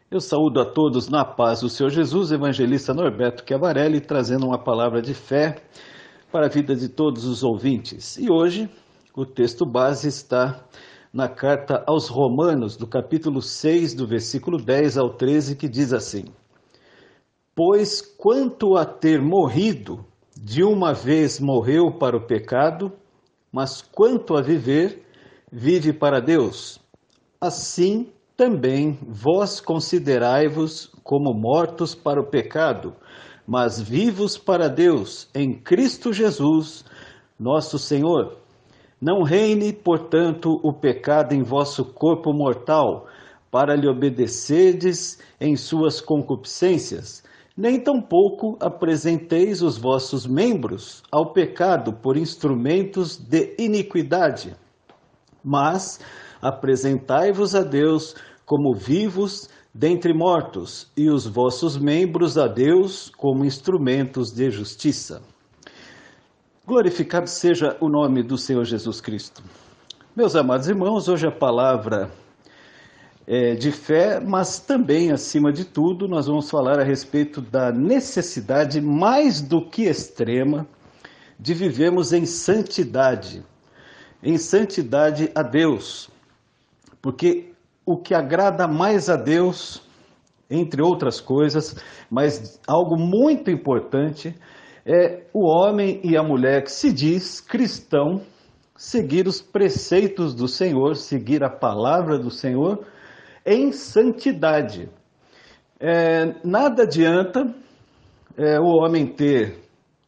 Eu saúdo a todos na paz do Senhor Jesus, evangelista Norberto Chiavarelli, trazendo uma palavra de fé para a vida de todos os ouvintes. E hoje o texto base está na carta aos Romanos, do capítulo 6, do versículo 10 ao 13, que diz assim: Pois quanto a ter morrido, de uma vez morreu para o pecado, mas quanto a viver, vive para Deus. Assim também vós considerai-vos como mortos para o pecado, mas vivos para Deus em Cristo Jesus, nosso Senhor. Não reine, portanto, o pecado em vosso corpo mortal, para lhe obedecerdes em suas concupiscências, nem tampouco apresenteis os vossos membros ao pecado por instrumentos de iniquidade, mas apresentai-vos a Deus como vivos dentre mortos, e os vossos membros a Deus como instrumentos de justiça. Glorificado seja o nome do Senhor Jesus Cristo. Meus amados irmãos, hoje a palavra é de fé, mas também, acima de tudo, nós vamos falar a respeito da necessidade mais do que extrema de vivermos em santidade a Deus. Porque o que agrada mais a Deus, entre outras coisas, mas algo muito importante, é o homem e a mulher que se diz cristão, seguir os preceitos do Senhor, seguir a palavra do Senhor em santidade. Nada adianta o homem ter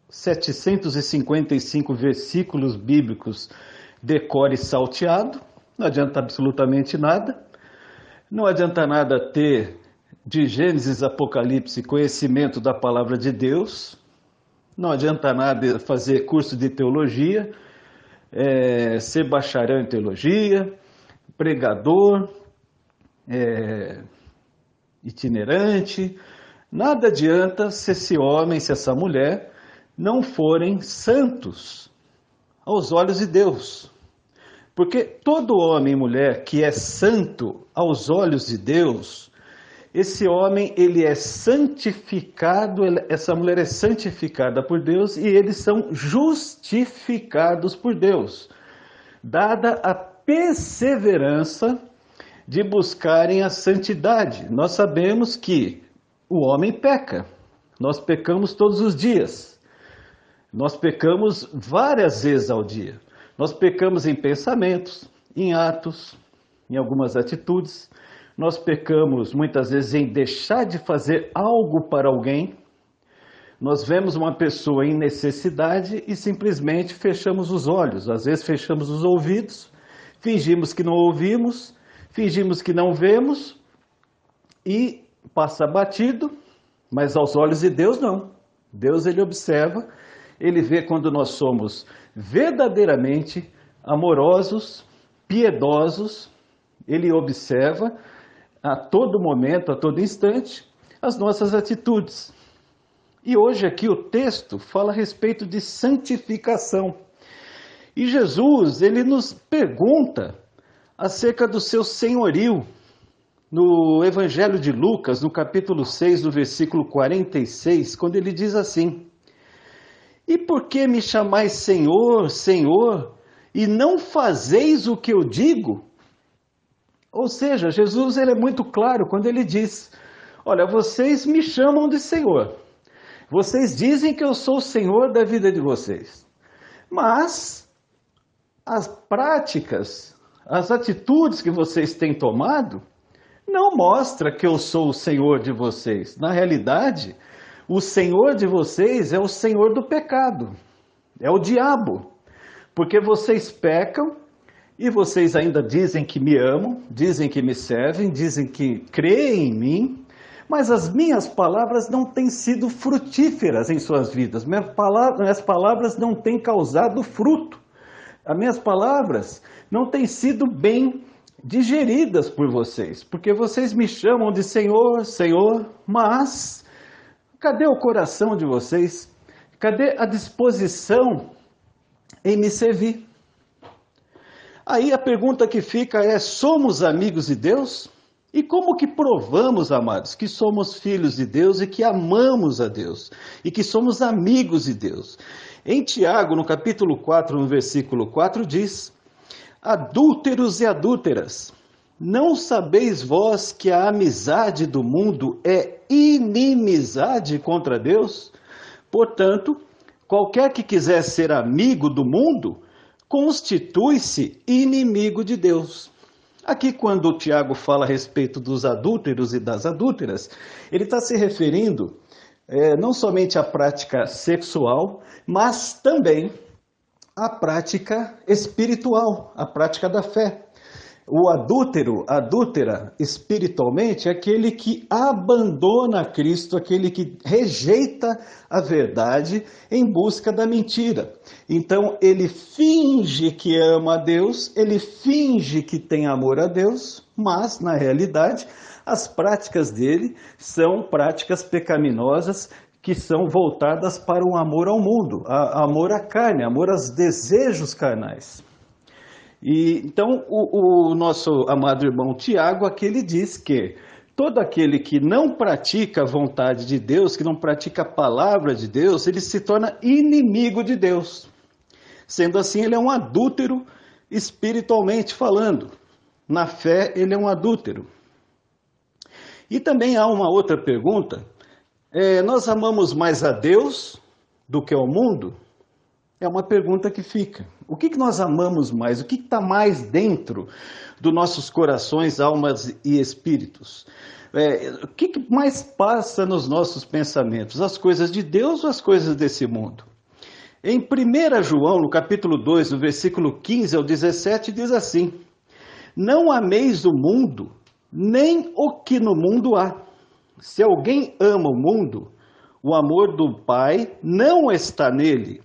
755 versículos bíblicos decore salteado, não adianta absolutamente nada. Não adianta nada ter de Gênesis a Apocalipse conhecimento da palavra de Deus. Não adianta nada fazer curso de teologia, ser bacharel em teologia, pregador, itinerante. Nada adianta se esse homem, se essa mulher não forem santos aos olhos de Deus. Porque todo homem e mulher que é santo aos olhos de Deus, esse homem ele é santificado, essa mulher é santificada por Deus e eles são justificados por Deus, dada a perseverança de buscarem a santidade. Nós sabemos que o homem peca, nós pecamos todos os dias, nós pecamos várias vezes ao dia. Nós pecamos em pensamentos, em atos, em algumas atitudes. Nós pecamos muitas vezes em deixar de fazer algo para alguém. Nós vemos uma pessoa em necessidade e simplesmente fechamos os olhos. Às vezes fechamos os ouvidos, fingimos que não ouvimos, fingimos que não vemos e passa batido, mas aos olhos de Deus não. Deus ele observa, ele vê quando nós somos verdadeiramente amorosos, piedosos, ele observa a todo momento, a todo instante, as nossas atitudes. E hoje aqui o texto fala a respeito de santificação. E Jesus, ele nos pergunta acerca do seu senhorio. No Evangelho de Lucas, no capítulo 6, do versículo 46, quando ele diz assim: E por que me chamais Senhor, Senhor, e não fazeis o que eu digo? Ou seja, Jesus ele é muito claro quando ele diz: olha, vocês me chamam de Senhor. Vocês dizem que eu sou o Senhor da vida de vocês. Mas as práticas, as atitudes que vocês têm tomado, não mostram que eu sou o Senhor de vocês. Na realidade, o Senhor de vocês é o Senhor do pecado, é o diabo, porque vocês pecam e vocês ainda dizem que me amam, dizem que me servem, dizem que creem em mim, mas as minhas palavras não têm sido frutíferas em suas vidas, minhas palavras não têm causado fruto, as minhas palavras não têm sido bem digeridas por vocês, porque vocês me chamam de Senhor, Senhor, mas cadê o coração de vocês? Cadê a disposição em me servir? Aí a pergunta que fica é: somos amigos de Deus? E como que provamos, amados, que somos filhos de Deus e que amamos a Deus e que somos amigos de Deus? Em Tiago, no capítulo 4, no versículo 4, diz: adúlteros e adúlteras, não sabeis vós que a amizade do mundo é inimizade contra Deus? Portanto, qualquer que quiser ser amigo do mundo, constitui-se inimigo de Deus. Aqui, quando o Tiago fala a respeito dos adúlteros e das adúlteras, ele está se referindo não somente à prática sexual, mas também à prática espiritual, à prática da fé. O adúltero, adúltera, espiritualmente, é aquele que abandona Cristo, aquele que rejeita a verdade em busca da mentira. Então, ele finge que ama a Deus, ele finge que tem amor a Deus, mas, na realidade, as práticas dele são práticas pecaminosas que são voltadas para o amor ao mundo, amor à carne, amor aos desejos carnais. E então o nosso amado irmão Tiago aqui ele diz que todo aquele que não pratica a vontade de Deus, que não pratica a palavra de Deus, ele se torna inimigo de Deus. Sendo assim, ele é um adúltero espiritualmente falando. Na fé, ele é um adúltero. E também há uma outra pergunta. Nós amamos mais a Deus do que ao mundo? É uma pergunta que fica. O que nós amamos mais? O que está mais dentro dos nossos corações, almas e espíritos? O que mais passa nos nossos pensamentos? As coisas de Deus ou as coisas desse mundo? Em 1 João, no capítulo 2, no versículo 15 ao 17, diz assim: não ameis o mundo, nem o que no mundo há. Se alguém ama o mundo, o amor do Pai não está nele.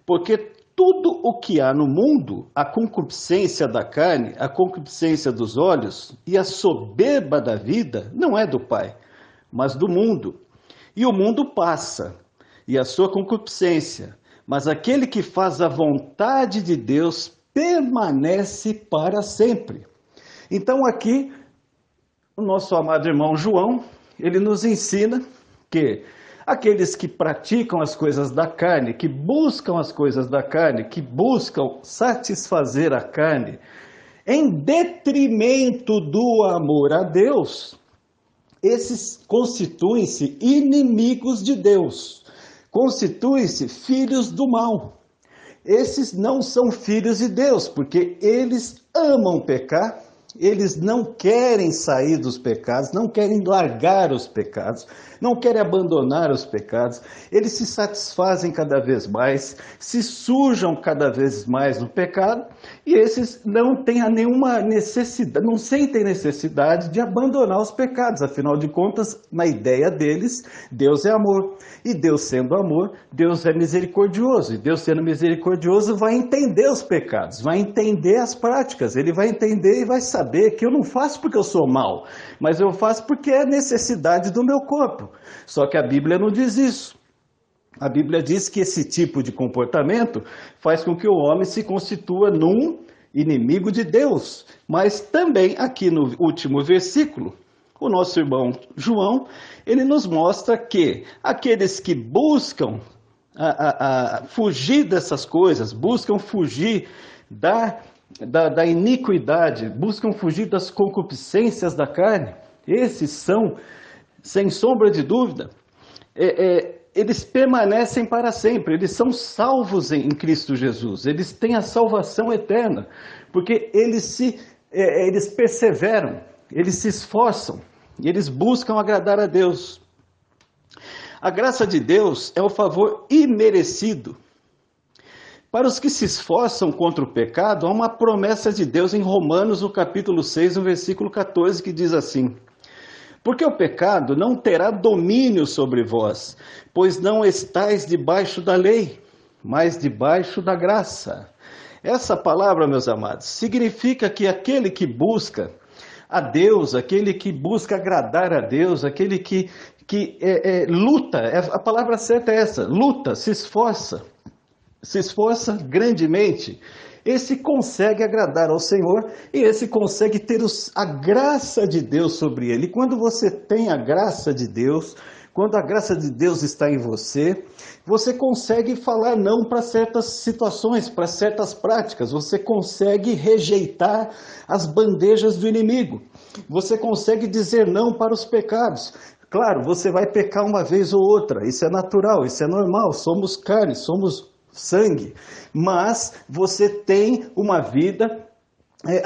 Porque tudo o que há no mundo, a concupiscência da carne, a concupiscência dos olhos e a soberba da vida, não é do Pai, mas do mundo. E o mundo passa, e a sua concupiscência, mas aquele que faz a vontade de Deus permanece para sempre. Então aqui, o nosso amado irmão João, ele nos ensina que aqueles que praticam as coisas da carne, que buscam as coisas da carne, que buscam satisfazer a carne, em detrimento do amor a Deus, esses constituem-se inimigos de Deus, constituem-se filhos do mal. Esses não são filhos de Deus, porque eles amam pecar. Eles não querem sair dos pecados, não querem largar os pecados, não querem abandonar os pecados. Eles se satisfazem cada vez mais, se sujam cada vez mais no pecado, e esses não têm nenhuma necessidade, não sentem necessidade de abandonar os pecados. Afinal de contas, na ideia deles, Deus é amor. E Deus sendo amor, Deus é misericordioso. E Deus sendo misericordioso vai entender os pecados, vai entender as práticas. Ele vai entender e vai saber que eu não faço porque eu sou mau, mas eu faço porque é necessidade do meu corpo. Só que a Bíblia não diz isso. A Bíblia diz que esse tipo de comportamento faz com que o homem se constitua num inimigo de Deus. Mas também aqui no último versículo, o nosso irmão João, ele nos mostra que aqueles que buscam fugir dessas coisas, buscam fugir da iniquidade, buscam fugir das concupiscências da carne, esses são, sem sombra de dúvida, eles permanecem para sempre, eles são salvos em Cristo Jesus, eles têm a salvação eterna, porque eles perseveram, eles se esforçam, eles buscam agradar a Deus. A graça de Deus é o favor imerecido. Para os que se esforçam contra o pecado, há uma promessa de Deus em Romanos, no capítulo 6, no versículo 14, que diz assim: porque o pecado não terá domínio sobre vós, pois não estáis debaixo da lei, mas debaixo da graça. Essa palavra, meus amados, significa que aquele que busca a Deus, aquele que busca agradar a Deus, aquele que luta, a palavra certa é essa, luta, se esforça grandemente, esse consegue agradar ao Senhor e esse consegue ter a graça de Deus sobre ele. E quando você tem a graça de Deus, quando a graça de Deus está em você, você consegue falar não para certas situações, para certas práticas, você consegue rejeitar as bandejas do inimigo, você consegue dizer não para os pecados. Claro, você vai pecar uma vez ou outra, isso é natural, isso é normal, somos carne, somos sangue, mas você tem uma vida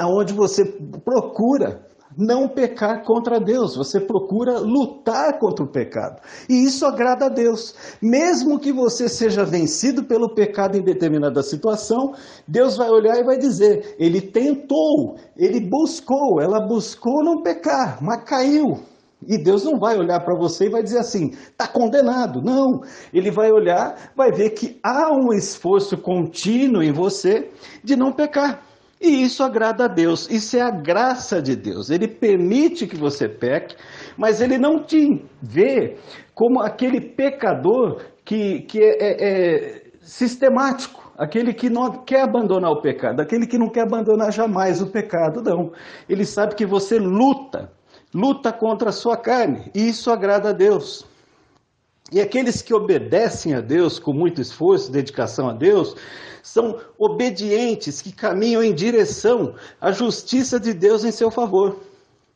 onde você procura não pecar contra Deus, você procura lutar contra o pecado, e isso agrada a Deus. Mesmo que você seja vencido pelo pecado em determinada situação, Deus vai olhar e vai dizer, ele tentou, ele buscou, ela buscou não pecar, mas caiu. E Deus não vai olhar para você e vai dizer assim, está condenado. Não, ele vai olhar, vai ver que há um esforço contínuo em você de não pecar. E isso agrada a Deus, isso é a graça de Deus. Ele permite que você peque, mas ele não te vê como aquele pecador que é sistemático, aquele que não quer abandonar o pecado, aquele que não quer abandonar jamais o pecado, não. Ele sabe que você luta contra a sua carne, e isso agrada a Deus. E aqueles que obedecem a Deus com muito esforço, dedicação a Deus, são obedientes, que caminham em direção à justiça de Deus em seu favor.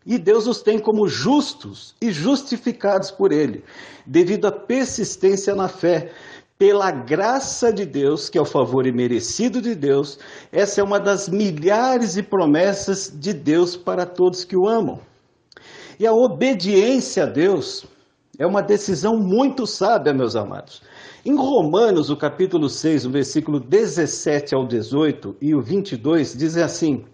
E Deus os tem como justos e justificados por Ele, devido à persistência na fé. Pela graça de Deus, que é o favor imerecido de Deus, essa é uma das milhares de promessas de Deus para todos que o amam. E a obediência a Deus é uma decisão muito sábia, meus amados. Em Romanos, o capítulo 6, o versículo 17 ao 18 e o 22, dizem assim,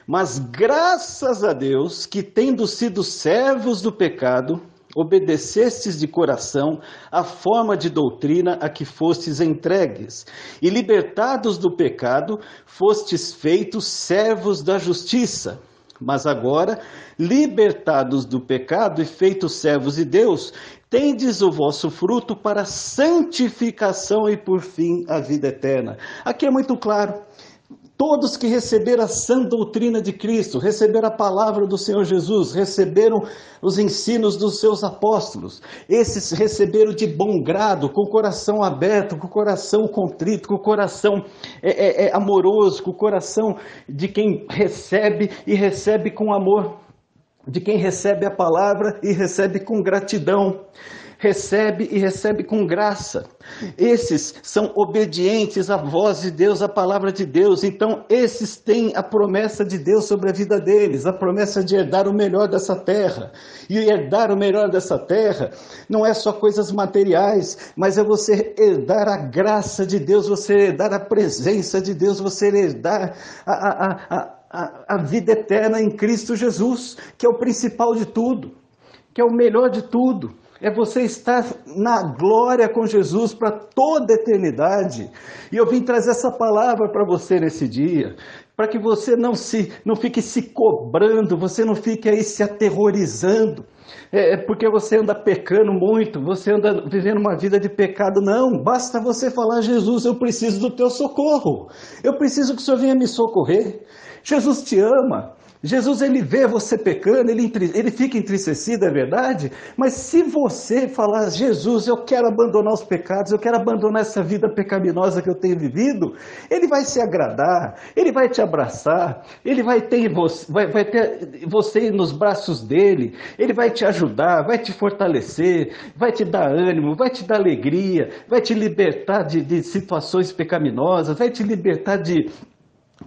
mas graças a Deus que, tendo sido servos do pecado, obedecestes de coração à forma de doutrina a que fostes entregues, e libertados do pecado, fostes feitos servos da justiça. Mas agora, libertados do pecado e feitos servos de Deus, tendes o vosso fruto para a santificação e, por fim, a vida eterna. Aqui é muito claro. Todos que receberam a sã doutrina de Cristo, receberam a palavra do Senhor Jesus, receberam os ensinos dos seus apóstolos, esses receberam de bom grado, com o coração aberto, com o coração contrito, com o coração amoroso, com o coração de quem recebe e recebe com amor, de quem recebe a palavra e recebe com gratidão. Recebe e recebe com graça. Esses são obedientes à voz de Deus, à palavra de Deus. Então, esses têm a promessa de Deus sobre a vida deles, a promessa de herdar o melhor dessa terra. E herdar o melhor dessa terra não é só coisas materiais, mas é você herdar a graça de Deus, você herdar a presença de Deus, você herdar a vida eterna em Cristo Jesus, que é o principal de tudo, que é o melhor de tudo. É você estar na glória com Jesus para toda a eternidade. E eu vim trazer essa palavra para você nesse dia, para que você não fique se cobrando, você não fique aí se aterrorizando, porque você anda pecando muito, você anda vivendo uma vida de pecado. Não, basta você falar, Jesus, eu preciso do teu socorro, eu preciso que o Senhor venha me socorrer. Jesus te ama. Jesus, ele vê você pecando, ele fica entristecido, é verdade? Mas se você falar, Jesus, eu quero abandonar os pecados, eu quero abandonar essa vida pecaminosa que eu tenho vivido, ele vai se agradar, ele vai te abraçar, ele vai ter você nos braços dele, ele vai te ajudar, vai te fortalecer, vai te dar ânimo, vai te dar alegria, vai te libertar de situações pecaminosas, vai te libertar de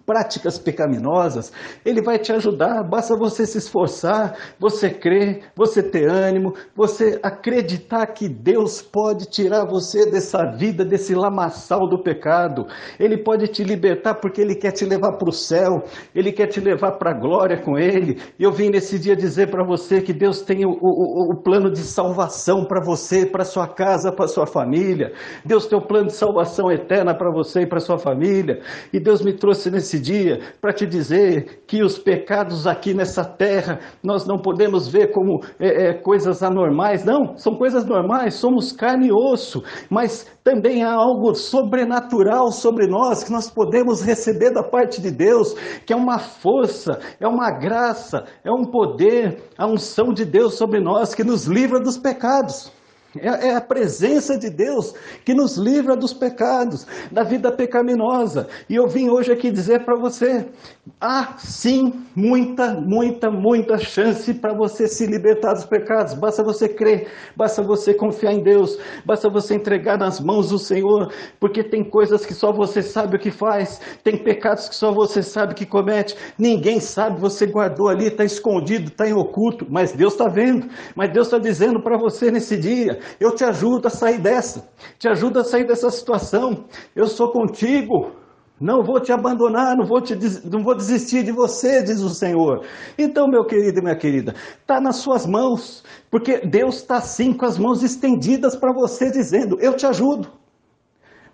práticas pecaminosas. Ele vai te ajudar, basta você se esforçar, você crer, você ter ânimo, você acreditar que Deus pode tirar você dessa vida, desse lamaçal do pecado. Ele pode te libertar porque Ele quer te levar para o céu, Ele quer te levar para a glória com Ele. E eu vim nesse dia dizer para você que Deus tem o plano de salvação para você, para sua casa, para sua família. Deus tem o plano de salvação eterna para você e para sua família. E Deus me trouxe nesse nesse dia para te dizer que os pecados aqui nessa terra nós não podemos ver como coisas anormais. Não, são coisas normais, somos carne e osso, mas também há algo sobrenatural sobre nós que nós podemos receber da parte de Deus, que é uma força, é uma graça, é um poder, a unção de Deus sobre nós que nos livra dos pecados. É a presença de Deus que nos livra dos pecados, da vida pecaminosa. E eu vim hoje aqui dizer para você, há sim muita chance para você se libertar dos pecados. Basta você crer, basta você confiar em Deus, basta você entregar nas mãos do Senhor, porque tem coisas que só você sabe o que faz, tem pecados que só você sabe que comete, ninguém sabe, você guardou ali, está escondido, está em oculto, mas Deus está vendo, mas Deus está dizendo para você nesse dia, eu te ajudo a sair dessa, te ajudo a sair dessa situação, eu sou contigo, não vou te abandonar, não vou desistir de você, diz o Senhor. Então, meu querido e minha querida, está nas suas mãos, porque Deus está assim com as mãos estendidas para você, dizendo, eu te ajudo.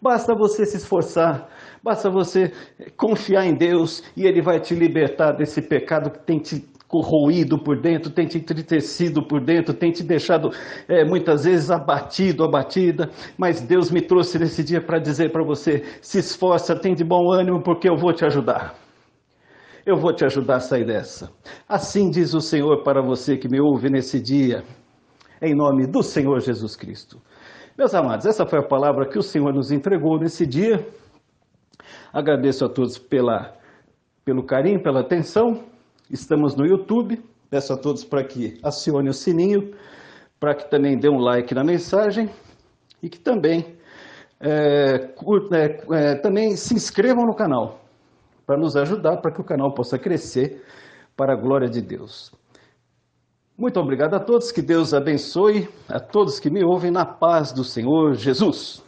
Basta você se esforçar, basta você confiar em Deus e Ele vai te libertar desse pecado que tem te corroído por dentro, tem te entristecido por dentro, tem te deixado muitas vezes abatida, mas Deus me trouxe nesse dia para dizer para você, se esforça, tem de bom ânimo, porque eu vou te ajudar. Eu vou te ajudar a sair dessa. Assim diz o Senhor para você que me ouve nesse dia, em nome do Senhor Jesus Cristo. Meus amados, essa foi a palavra que o Senhor nos entregou nesse dia. Agradeço a todos pelo carinho, pela atenção. Estamos no YouTube, peço a todos para que acione o sininho, para que também dê um like na mensagem e que também, também se inscrevam no canal, para nos ajudar, para que o canal possa crescer para a glória de Deus. Muito obrigado a todos, que Deus abençoe a todos que me ouvem na paz do Senhor Jesus.